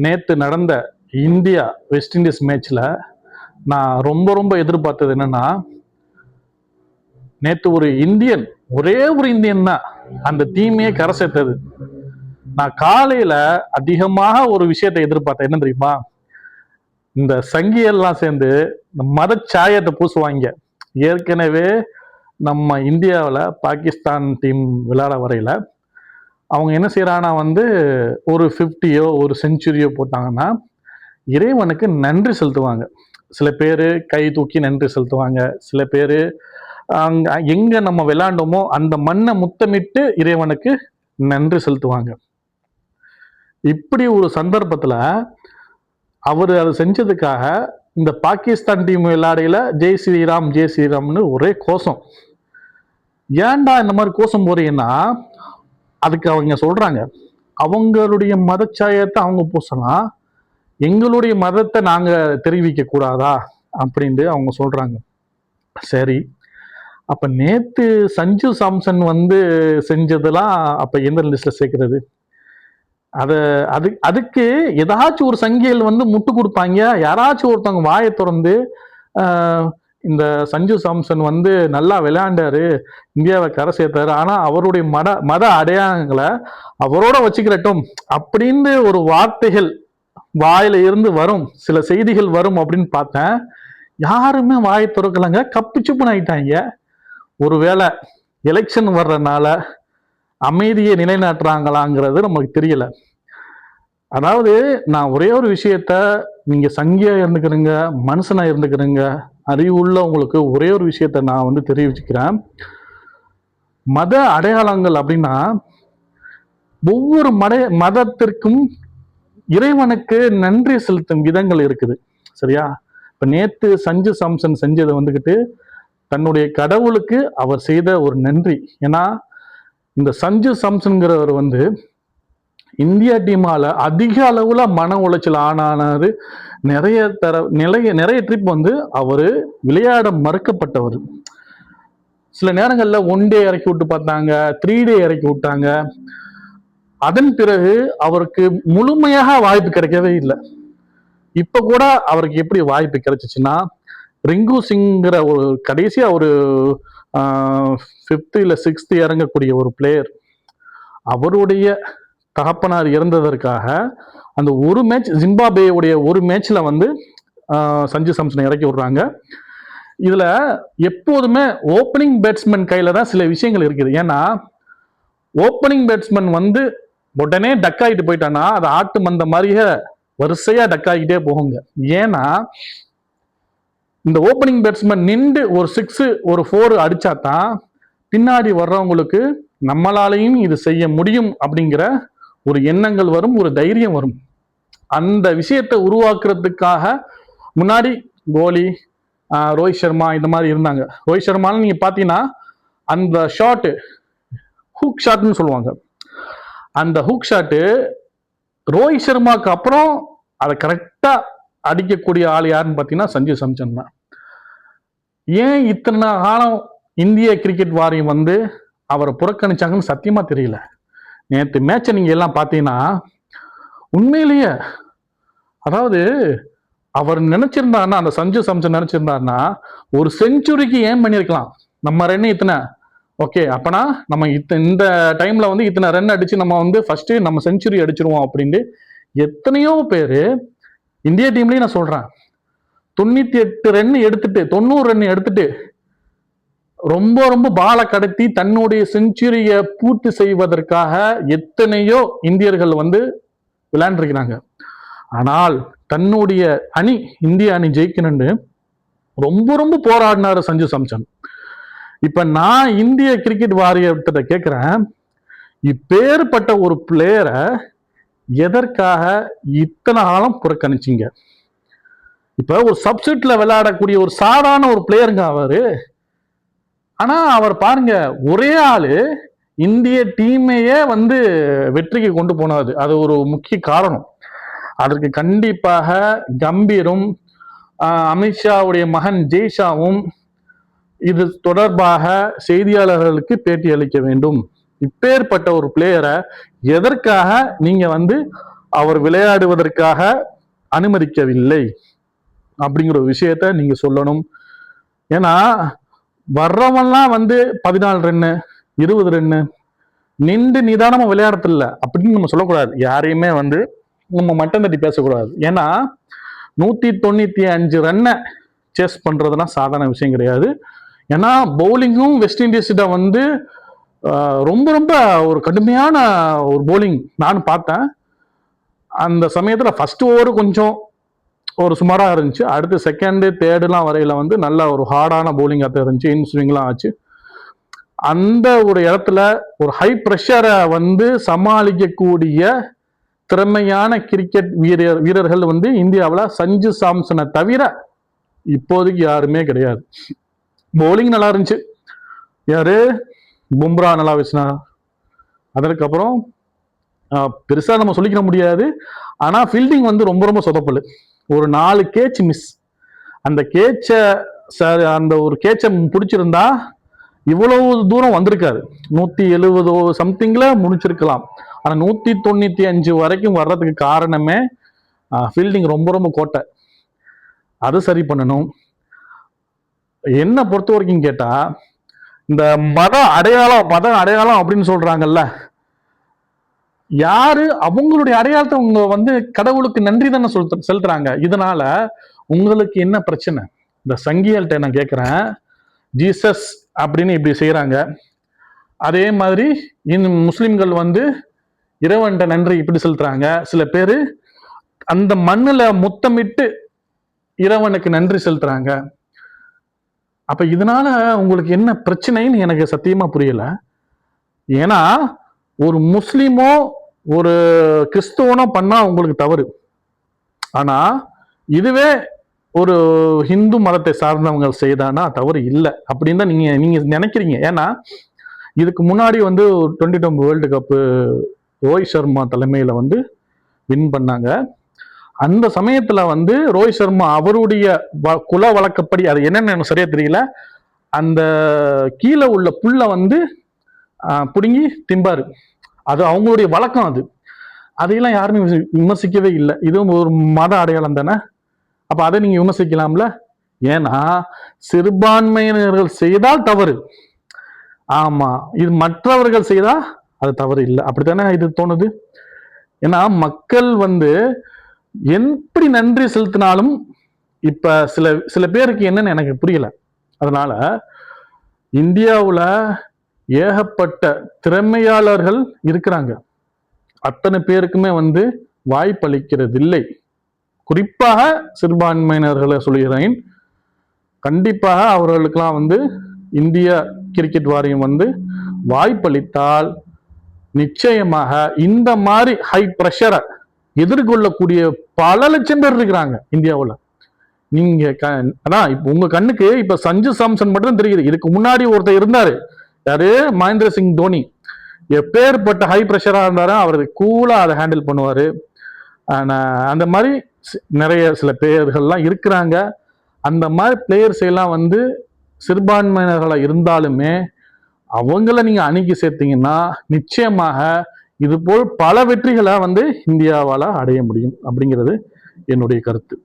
நேற்று நடந்த India west Indies மேட்ச்ல நான் ரொம்ப ரொம்ப எதிர்பார்த்தது என்னன்னா, நேற்று ஒரு இந்தியன், ஒரே ஒரு இந்தியன் தான் அந்த டீமையே கரை சேர்த்தது. நான் காலையில அதிகமாக ஒரு விஷயத்தை எதிர்பார்த்தேன். என்ன தெரியுமா? இந்த சங்கியெல்லாம் சேர்ந்து இந்த மத சாயத்தை பூசுவாங்க. ஏற்கனவே நம்ம இந்தியாவில் பாகிஸ்தான் டீம் விளையாட வரையில அவங்க என்ன செய்யறாங்கன்னா ஒரு 50யோ ஒரு செஞ்சுரியோ போட்டாங்கன்னா இறைவனுக்கு நன்றி செலுத்துவாங்க. சில பேர் கை தூக்கி நன்றி செலுத்துவாங்க. சில பேர் எங்க நம்ம விளையாண்டோமோ அந்த மண்ணை முத்தமிட்டு இறைவனுக்கு நன்றி செலுத்துவாங்க. இப்படி ஒரு சந்தர்ப்பத்துல அவர் அதை செஞ்சதுக்காக இந்த பாகிஸ்தான் டீம் விளையாடையில ஜெய் ஸ்ரீராம் ஜெய் ஸ்ரீராம்னு ஒரே கோஷம். ஏன்டா இந்த மாதிரி கோஷம் போறீங்கன்னா, அதுக்கு அவங்க சொல்றாங்க, அவங்களுடைய மதச்சாயத்தை அவங்க பூசலாம், எங்களுடைய மதத்தை நாங்க தெரிவிக்க கூடாதா அப்படின்ட்டு அவங்க சொல்றாங்க. சரி, அப்ப நேத்து சஞ்சு சாம்சன் செஞ்சதெல்லாம் அப்ப எந்த லிஸ்ட்ல சேர்க்கிறது? அதுக்கு ஏதாச்சும் ஒரு சங்கியல் முட்டு கொடுப்பாங்க. யாராச்சும் ஒருத்தவங்க வாயை திறந்து இந்த சஞ்சு சாம்சன் நல்லா விளையாண்டாரு, இந்தியாவை கரை சேர்த்தாரு, ஆனா அவருடைய மத அடையாளங்களை அவரோட வச்சுக்கிறட்டும் அப்படின்னு ஒரு வார்த்தைகள் வாயில இருந்து வரும், சில செய்திகள் வரும் அப்படின்னு பார்த்தேன். யாருமே வாயை திறக்கலங்க, கப்புச்சுப்புன்னு ஆயிட்டாங்க. ஒருவேளை எலெக்ஷன் வர்றதுனால அமைதியை நிலைநாட்டுறாங்களாங்கிறது நமக்கு தெரியல. அதாவது நான் ஒரே ஒரு விஷயத்த, நீங்க சங்கியா இருந்துக்கிறீங்க, மனுஷனா இருந்துக்கிறீங்க, அறிவுள்ள உங்களுக்கு ஒரே ஒரு விஷயத்த நான் தெரிவிச்சுக்கிறேன். மத அடையாளங்கள் அப்படின்னா ஒவ்வொரு மதத்திற்கும் இறைவனுக்கு நன்றி செலுத்தும் விதங்கள் இருக்குது, சரியா? இப்ப நேத்து சஞ்சு சாம்சன் செஞ்சதை தன்னுடைய கடவுளுக்கு அவர் செய்த ஒரு நன்றி. ஏன்னா இந்த சஞ்சு சாம்சன்கிறவர் இந்தியா டீமால அதிக அளவுல மன உளைச்சல் ஆனாரு. நிறைய ட்ரிப் அவரு விளையாட மறுக்கப்பட்டவர். சில நேரங்கள்ல 1 டே இறக்கி விட்டு பார்த்தாங்க, 3 டே இறக்கி விட்டாங்க. அதன் பிறகு அவருக்கு முழுமையாக வாய்ப்பு கிடைக்கவே இல்லை. இப்ப கூட அவருக்கு எப்படி வாய்ப்பு கிடைச்சிச்சுன்னா, ரிங்கு சிங்கிற ஒரு கடைசியா ஒரு 5th இல்ல 6th இறங்கக்கூடிய ஒரு பிளேயர், அவருடைய தகப்பனார் இறந்ததற்காக அந்த ஒரு மேட்ச், ஜிம்பாபேவுடைய ஒரு மேட்ச்ல சஞ்சு சாம்சனை இறக்கி விடுறாங்க. இதுல எப்போதுமே ஓப்பனிங் பேட்ஸ்மேன் கையில தான் சில விஷயங்கள் இருக்குது. ஏன்னா ஓப்பனிங் பேட்ஸ்மேன் உடனே டக் ஆகிட்டு போயிட்டான்னா அது ஆட்டு மந்த மாதிரியே வரிசையா டக் ஆகிட்டே போகுங்க. ஏன்னா இந்த ஓப்பனிங் பேட்ஸ்மேன் நின்று ஒரு 6 ஒரு 4 அடிச்சாதான் பின்னாடி வர்றவங்களுக்கு நம்மளாலையும் இது செய்ய முடியும் அப்படிங்கிற ஒரு எண்ணங்கள் வரும், ஒரு தைரியம் வரும். அந்த விஷயத்தை உருவாக்குறதுக்காக முன்னாடி கோலி, ரோஹித் சர்மா இந்த மாதிரி இருந்தாங்க. ரோஹித் சர்மான்னு நீங்க பாத்தீங்கன்னா அந்த ஷாட்டு ஹூக் ஷாட்னு சொல்லுவாங்க. அந்த ஹூக் ஷாட்டு ரோஹித் சர்மாக்கு அப்புறம் அதை கரெக்டா அடிக்கக்கூடிய ஆள் யாருன்னு பாத்தீங்கன்னா சஞ்சு சாம்சன் தான். ஏன் இத்தனை காலம் இந்திய கிரிக்கெட் வாரியம் அவரை புறக்கணிச்சாங்கன்னு சத்தியமா தெரியல. நேற்று மேட்சை நீங்க எல்லாம் பாத்தீங்கன்னா உண்மையிலேயே, அதாவது அவர் நினைச்சிருந்தாருன்னா, அந்த சஞ்சு சாம்சன் நினைச்சிருந்தாருன்னா ஒரு செஞ்சுரிக்கு ஏன் பண்ணிருக்கலாம். நம்ம ரன் இத்தனை, ஓகே, அப்பனா நம்ம இந்த டைம்ல இத்தனை ரன் அடிச்சு நம்ம ஃபர்ஸ்ட் நம்ம செஞ்சுரி அடிச்சிருவோம் அப்படின்ட்டு எத்தனையோ பேரு இந்திய டீம்லயும் நான் சொல்றேன் 98 ரன் எடுத்துட்டு 90 ரன் எடுத்துட்டு ரொம்ப ரொம்ப பாலை கடத்தி தன்னுடைய செஞ்சுரியை பூர்த்தி செய்வதற்காக எத்தனையோ இந்தியர்கள் விளையாண்டுருக்கிறாங்க. ஆனால் தன்னுடைய அணி, இந்திய அணி ஜெயிக்கணும்னு ரொம்ப ரொம்ப போராடினாரு சஞ்சு சாம்சன். இப்ப நான் இந்திய கிரிக்கெட் வாரியத்திட்ட கேட்கிறேன், இப்பேற்பட்ட ஒரு பிளேயரை எதற்காக இத்தனை காலம் புறக்கணிச்சிங்க? இப்ப ஒரு சப்ஸ்டிட்யூட்ல விளையாடக்கூடிய ஒரு சாதாரண ஒரு பிளேயருங்க அவரு. ஆனா அவர் பாருங்க, ஒரே ஆளு இந்திய டீமையே வெற்றிக்கு கொண்டு போனது. அது ஒரு முக்கிய காரணம். அதற்கு கண்டிப்பாக கம்பீரும் அமித்ஷாவுடைய மகன் ஜெய்ஷாவும் இது தொடர்பாக செய்தியாளர்களுக்கு பேட்டி அளிக்க வேண்டும். இப்பேற்பட்ட ஒரு பிளேயரை எதற்காக நீங்க அவர் விளையாடுவதற்காக அனுமதிக்கவில்லை அப்படிங்கிற ஒரு விஷயத்த நீங்க சொல்லணும். ஏன்னா வர்றவன்லாம் 14 ரன்னு 20 ரன்னு நின்று நிதானமா விளையாடுறதில்ல அப்படின்னு நம்ம சொல்லக்கூடாது. யாரையுமே நம்ம மட்டம் தட்டி பேசக்கூடாது. ஏன்னா 195 ரன்னை சேஸ் பண்றதுலாம் சாதாரண விஷயம் கிடையாது. ஏன்னா பவுலிங்கும் வெஸ்ட் இண்டீஸ்ட ரொம்ப ரொம்ப ஒரு கடுமையான ஒரு பவுலிங் நானும் பார்த்தேன். அந்த சமயத்துல ஃபர்ஸ்ட் ஓவர் கொஞ்சம் ஒரு சுமாரா இருந்துச்சு. அடுத்து செகண்ட் தேர்டுலாம் வரையில நல்ல ஒரு ஹார்டான பவுலிங்காக தான் இருந்துச்சு. இன்ஸ்விங்லாம் ஆச்சு. அந்த ஒரு இடத்துல ஒரு ஹை ப்ரெஷரை சமாளிக்கக்கூடிய திறமையான கிரிக்கெட் வீரர்கள் இந்தியாவில் சஞ்சு சாம்சனை தவிர இப்போதைக்கு யாருமே கிடையாது. பவுலிங் நல்லா இருந்துச்சு. யாரு பும்ரா நல்லா வச்சுனா. அதற்கப்புறம் பெருசா நம்ம சொல்லிக்க முடியாது. ஆனா ஃபீல்டிங் ரொம்ப ரொம்ப சொதப்பல். ஒரு 4 கேட்ச் மிஸ். அந்த ஒரு கேட்சை பிடிச்சிருந்தா இவ்வளவு தூரம் வந்திருக்காது. 170 சம்திங்ல முடிச்சிருக்கலாம். ஆனா 195 வரைக்கும் வர்றதுக்கு காரணமே ஃபீல்டிங் ரொம்ப ரொம்ப கோட்டை. அது சரி பண்ணணும். என்ன பொறுத்த வரைக்கும் கேட்டா, இந்த மத அடையாளம் அப்படின்னு சொல்றாங்கல்ல, யாரு அவங்களுடைய அடையாளத்தை அவங்க கடவுளுக்கு நன்றி தானே செலுத்துறாங்க. இதனால உங்களுக்கு என்ன பிரச்சனை? இந்த சங்கிகள்கிட்ட நான் கேட்கிறேன், ஜீசஸ் அப்படின்னு இப்படி செய்யறாங்க. அதே மாதிரி முஸ்லிம்கள் இறைவன்கிட்ட நன்றி இப்படி செலுத்துறாங்க. சில பேரு அந்த மண்ணுல முத்தமிட்டு இறைவனுக்கு நன்றி செலுத்துறாங்க. அப்ப இதனால உங்களுக்கு என்ன பிரச்சனைன்னு எனக்கு சத்தியமா புரியல. ஏன்னா ஒரு முஸ்லிமோ ஒரு கிறிஸ்துவனோ பண்ணா உங்களுக்கு தவறு. ஆனா இதுவே ஒரு ஹிந்து மதத்தை சார்ந்தவங்க செய்தானா தவறு இல்லை அப்படின்னு தான் நீங்க நினைக்கிறீங்க. ஏன்னா இதுக்கு முன்னாடி 2020 வேர்ல்டு கப்பு ரோஹித் சர்மா தலைமையில வின் பண்ணாங்க. அந்த சமயத்துல ரோஹித் சர்மா அவருடைய குல வழக்கப்படி, அது என்னன்னு எனக்கு சரியா தெரியல, அந்த கீழே உள்ள புல்ல புடுங்கி திம்பாரு. அது அவங்களுடைய வழக்கம். அதையெல்லாம் யாருமே விமர்சிக்கவே இல்லை. இதுவும் ஒரு மத அடையாளம் தானே. அப்ப அதை நீங்க விமர்சிக்கலாம்ல. ஏன்னா சிறுபான்மையினர்கள் செய்தால் தவறு. ஆமா, இது மற்றவர்கள் செய்தா அது தவறு இல்லை. அப்படித்தானே இது தோணுது. ஏன்னா மக்கள் எப்படி நன்றி செலுத்தினாலும் இப்ப சில பேருக்கு என்னன்னு எனக்கு புரியல. அதனால இந்தியாவுல ஏகப்பட்ட திறமையாளர்கள் இருக்கிறாங்க. அத்தனை பேருக்குமே வாய்ப்பளிக்கிறது இல்லை. குறிப்பாக சிறுபான்மையினர்களை சொல்கிறேன். கண்டிப்பாக அவர்களுக்கெல்லாம் இந்திய கிரிக்கெட் வாரியம் வாய்ப்பளித்தால் நிச்சயமாக இந்த மாதிரி ஹை பிரஷரை எதிர்கொள்ளக்கூடிய பல லட்சம் பேர் இருக்கிறாங்க இந்தியாவில். நீங்க அதான் இப்ப உங்க கண்ணுக்கு இப்ப சஞ்சு சாம்சன் மட்டும் தெரியுது. இதுக்கு முன்னாடி ஒருத்தர் இருந்தாரு, யாரு, மகேந்திர சிங் தோனி. எப்பேற்பட்ட ஹை பிரஷரா இருந்தாரு, அவரு கூலா அதை ஹேண்டில் பண்ணுவாரு. அந்த மாதிரி நிறைய சில பிளேயர்கள்லாம் இருக்கிறாங்க. அந்த மாதிரி பிளேயர்ஸ் எல்லாம் சிறுபான்மையினர்களா இருந்தாலுமே அவங்கள நீங்க அணிக்கு சேர்த்தீங்கன்னா நிச்சயமாக இது போல் பல வெற்றிகளை இந்தியாவால அடைய முடியும் அப்படிங்கிறது என்னுடைய கருத்து.